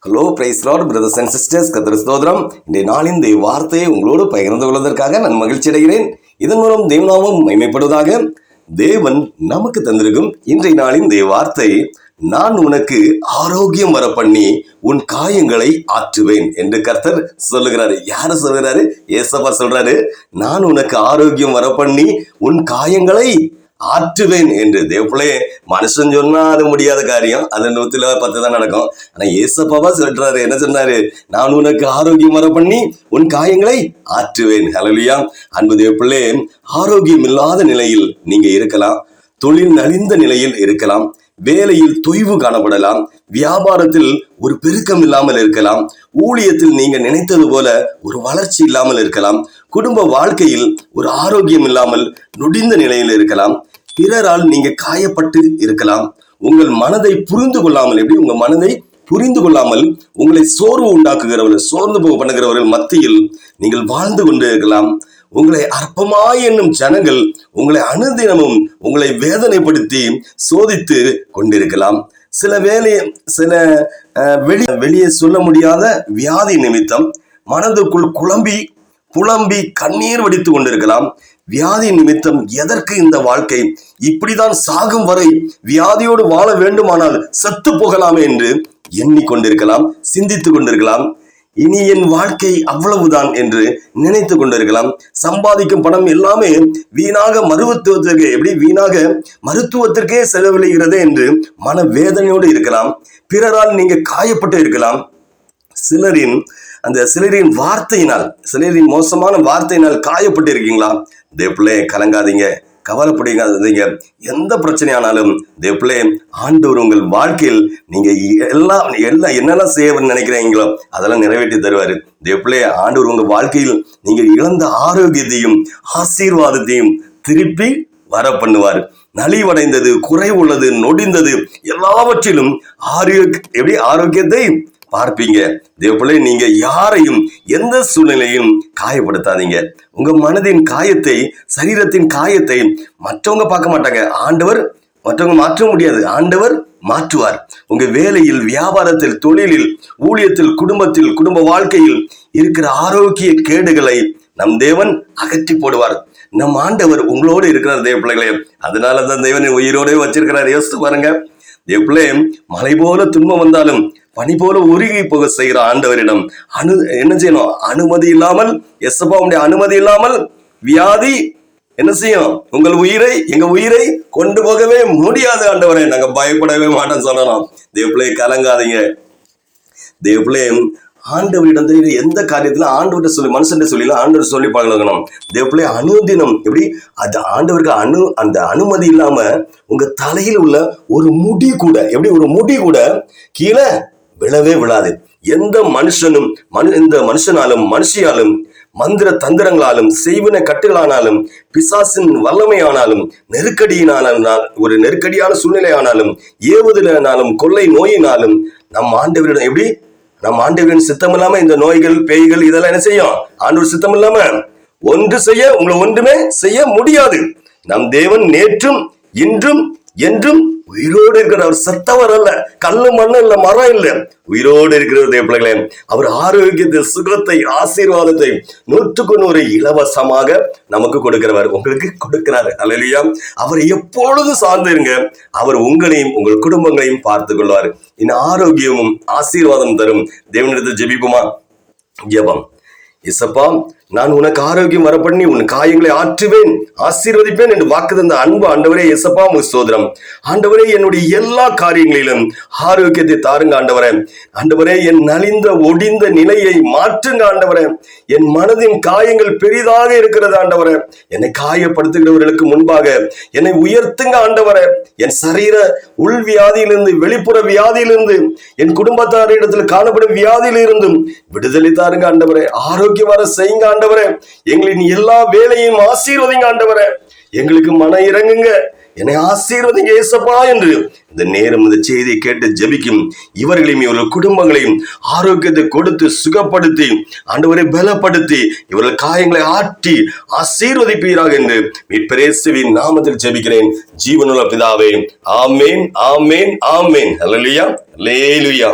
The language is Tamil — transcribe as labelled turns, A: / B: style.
A: Hello price Lord brothers and sisters, கர்த்தர் ஸ்தோத்திரம். இன்றைய நாளின் இந்த வார்த்தையை உங்களோடு பகிர்ந்து கொள்வதற்காக நான் மகிழ்ச்சி அடைகிறேன். இதன் மூலம் தேவநாமம் மகிமைப்படுவதாக. தேவன் நமக்கு தந்திருக்கும் இன்றைய நாளின் இந்த வார்த்தை, நான் உனக்கு ஆரோக்கியம் வர பண்ணி உன் காயங்களை ஆற்றுவேன் என்று கர்த்தர் சொல்லுகிறாரு. யாரு சொல்லுகிறாரு? ஏசப்பா சொல்றாரு, நான் உனக்கு ஆரோக்கியம் வர பண்ணி உன் காயங்களை ஆற்றுவேன் என்று. தேவப்பிள்ளை மனுஷன் சொன்னா அது முடியாத காரியம், அது 110 தான் நடக்கும். ஆனா ஏசப்பாவா சொல்றாரு, என்ன சொன்னாரு? நான் உனக்கு ஆரோக்கியம் வர பண்ணி உன் காயங்களை ஆற்றுவேன். ஹல்லேலூயா. அன்பு தேவப்பிள்ளை, ஆரோக்கியம் இல்லாத நிலையில் நீங்க இருக்கலாம், தொழில் நலிந்த நிலையில் இருக்கலாம், வேலையில் தொய்வு காணப்படலாம், வியாபாரத்தில் ஒரு பெருக்கம் இல்லாமல் இருக்கலாம், ஊழியத்தில் நீங்க நினைத்தது போல ஒரு வளர்ச்சி இல்லாமல் இருக்கலாம், குடும்ப வாழ்க்கையில் ஒரு ஆரோக்கியம் இல்லாமல் நொடிந்த நிலையில் இருக்கலாம், பிறரால் நீங்க காயப்பட்டு இருக்கலாம், உங்கள் மனதை புரிந்து கொள்ளாமல், எப்படி உங்க மனதை புரிந்து கொள்ளாமல் உங்களை சோர்வு உண்டாக்குகிறவர்கள், சோர்ந்து போக பண்ணுகிறவர்கள் மத்தியில் நீங்கள் வாழ்ந்து கொண்டு இருக்கலாம். உங்களை அற்பமாய் என்னும் ஜனங்கள் உங்களை அனுதினமும் உங்களை வேதனைப்படுத்தி சோதித்து கொண்டிருக்கலாம். சில வெளியே சொல்ல முடியாத வியாதி நிமித்தம் மனதுக்குள் புலம்பி கண்ணீர் வடித்து கொண்டிருக்கலாம். வியாதி நிமித்தம் எதற்கு இந்த வாழ்க்கை, இப்படிதான் சாகும் வரை வியாதியோடு வாழ வேண்டுமானால் செத்து போகலாமே என்று எண்ணிக்கொண்டிருக்கலாம், சிந்தித்து கொண்டிருக்கலாம். இனி என் வாழ்க்கை அவ்வளவுதான் என்று நினைத்து கொண்டிருக்கலாம். சம்பாதிக்கும் பணம் எல்லாமே வீணாக மருத்துவத்திற்கே செலவழிகிறது என்று மன வேதனையோடு இருக்கலாம். பிறரால் நீங்க காயப்பட்டு இருக்கலாம். சிலரின் வார்த்தையினால், சிலரின் மோசமான வார்த்தையினால் காயப்பட்டு இருக்கீங்களா? தேவப்பிள்ளை கலங்காதீங்க, கவலைப்படாதீங்க. எந்த பிரச்சனையானாலும் தேவப்பிள்ளை ஆண்டவர் உங்கள் வாழ்க்கையில் நீங்க என்னெல்லாம் செய்ய நினைக்கிறீங்களோ அதெல்லாம் நிறைவேற்றி தருவாரு. தேவப்பிள்ளை ஆண்டவர் உங்க வாழ்க்கையில் நீங்க இழந்த ஆரோக்கியத்தையும் ஆசீர்வாதத்தையும் திருப்பி வர பண்ணுவார். நலிவடைந்தது, குறைவுள்ளது, நொடிந்தது எல்லாவற்றிலும் ஆரோக்கியத்தை பார்ப்பீங்க. தேவப்பிள்ளை, நீங்க யாரையும் எந்த சூழ்நிலையும் காயப்படுத்தாதீங்க. உங்க மனதின் காயத்தை, சரீரத்தின் காயத்தை மற்றவங்க பார்க்க மாட்டாங்க. மற்றவங்க மாற்ற முடியாது, ஆண்டவர் மாற்றுவார். உங்க வேலையில், வியாபாரத்தில், தொழிலில், ஊழியத்தில், குடும்ப வாழ்க்கையில் இருக்கிற ஆரோக்கிய கேடுகளை நம் தேவன் அகற்றி போடுவார். நம் ஆண்டவர் உங்களோடு இருக்கிறார் தேவப்பிள்ளைகளே. அதனாலதான் தேவன் உயிரோடு வச்சிருக்கிறார். யோசித்து பாருங்க. தேவப்பிள்ளை, மலை போல துன்பம் வந்தாலும் பனி போல உருகி போக செய்கிற ஆண்டவரிடம் என்ன செய்யணும்? அனுமதி இல்லாமல், எசப்பாவுடைய அனுமதி இல்லாமல் வியாதி என்ன செய்யும்? எங்க உயிரை கொண்டு போகவே முடியாது ஆண்டவரே, நாங்க பயப்படவே மாட்டோம் சொல்லலாம். தேவப்பிள்ளை கலங்காதீங்க. தேவப்பிள்ளை ஆண்டவரிடம் எந்த காரியத்துல ஆண்டவர்கிட்ட சொல்லி, மனுஷன் சொல்லி ஆண்டவர் சொல்லி பழகணும். தேவப்பிள்ளை அனுதினம் எப்படி அது ஆண்டவருக்கு அந்த அனுமதி இல்லாம உங்க தலையில் உள்ள ஒரு முடி கூட கீழே விழவே விழாது. எந்த மனுஷனாலும் மனுஷியாலும் மந்திர தந்திரங்களாலும் செய்வின கட்டுகளானாலும் பிசாசின் வல்லமையானாலும் ஒரு நெருக்கடியான சூழ்நிலை ஆனாலும் ஏவுதலானாலும் கொள்ளை நோயினாலும் நம் ஆண்டவரின் சித்தம் இல்லாம இந்த நோய்கள், பேய்கள் இதெல்லாம் என்ன செய்யும்? ஆண்டவர் சித்தம் இல்லாம உங்களை ஒன்றுமே செய்ய முடியாது. நம் தேவன் நேற்றும் இன்றும் என்றும் உயிரோடு இருக்கிறவர். செத்தவர் அல்ல, கல்லு மண்ணு இல்ல, மரம் இல்ல, உயிரோடு இருக்கிறவர் தேவப்பிள்ளைகளே. அவர் ஆரோக்கியத்தை, சுகத்தை, ஆசீர்வாதத்தை 100% இலவசமாக நமக்கு கொடுக்கிறவர், உங்களுக்கு கொடுக்கிறாரு. அல்லேலூயா. அவர் எப்பொழுதும் சார்ந்திருங்க. அவர் உங்களையும் உங்கள் குடும்பங்களையும் பார்த்து கொள்வார். இந்த ஆரோக்கியமும் ஆசீர்வாதம் தரும் தேவனிடத்தில் ஜெபிப்போமா? ஜெபம். இசப்பா, நான் உனக்கு ஆரோக்கியம் வர பண்ணி உன் காயங்களை ஆற்றுவேன், ஆசீர்வதிப்பேன் என்று வாக்கு தந்த அன்பு ஆண்டவரே, இசப்பா உங்க ஸ்தோத்திரம். ஆண்டவரே, என்னுடைய எல்லா காரியங்களிலும் ஆரோக்கியத்தை தாருங்க ஆண்டவரே. ஆண்டவரே, என் நலிந்த ஒடிந்த நிலையை மாற்றுங்க ஆண்டவரே. என் மனதின் காயங்கள் பெரிதாக இருக்கிறது ஆண்டவரே. என்னை காயப்படுத்துகிறவர்களுக்கு முன்பாக என்னை உயர்த்துங்க ஆண்டவரே. என் சரீர உள் வியாதியிலிருந்து, வெளிப்புற வியாதியிலிருந்து, என் குடும்பத்தாரிடத்தில் காணப்படும் வியாதியிலிருந்தும் விடுதலை தாருங்க ஆண்டவரே. ஆரோக்கியம் வர செய்யுங்க ஆண்டவரே. எங்களின் எல்லா வேலையும் ஆசீர்வதிங்க ஆண்டவரே. எங்களுக்கு மன இறங்குங்க, என்னை ஆசீர்வதிங்க ஏசப்பா என்று இந்த நேரம் இந்த செய்தியை கேட்டு ஜெபிக்கும் இவர்களையும் இவர்கள் குடும்பங்களையும் ஆரோக்கியத்தை கொடுத்து சுகப்படுத்தி ஆண்டவரை பலப்படுத்தி இவர்கள் காயங்களை ஆற்றி ஆசீர்வதிப்பீராக என்று மீட்பர் இயேசுவின் நாமத்தில் ஜெபிக்கிறேன் ஜீவனுள்ள பிதாவே. ஆமேன், ஆமேன், ஆமேன். அல்லேலூயா, அல்லேலூயா.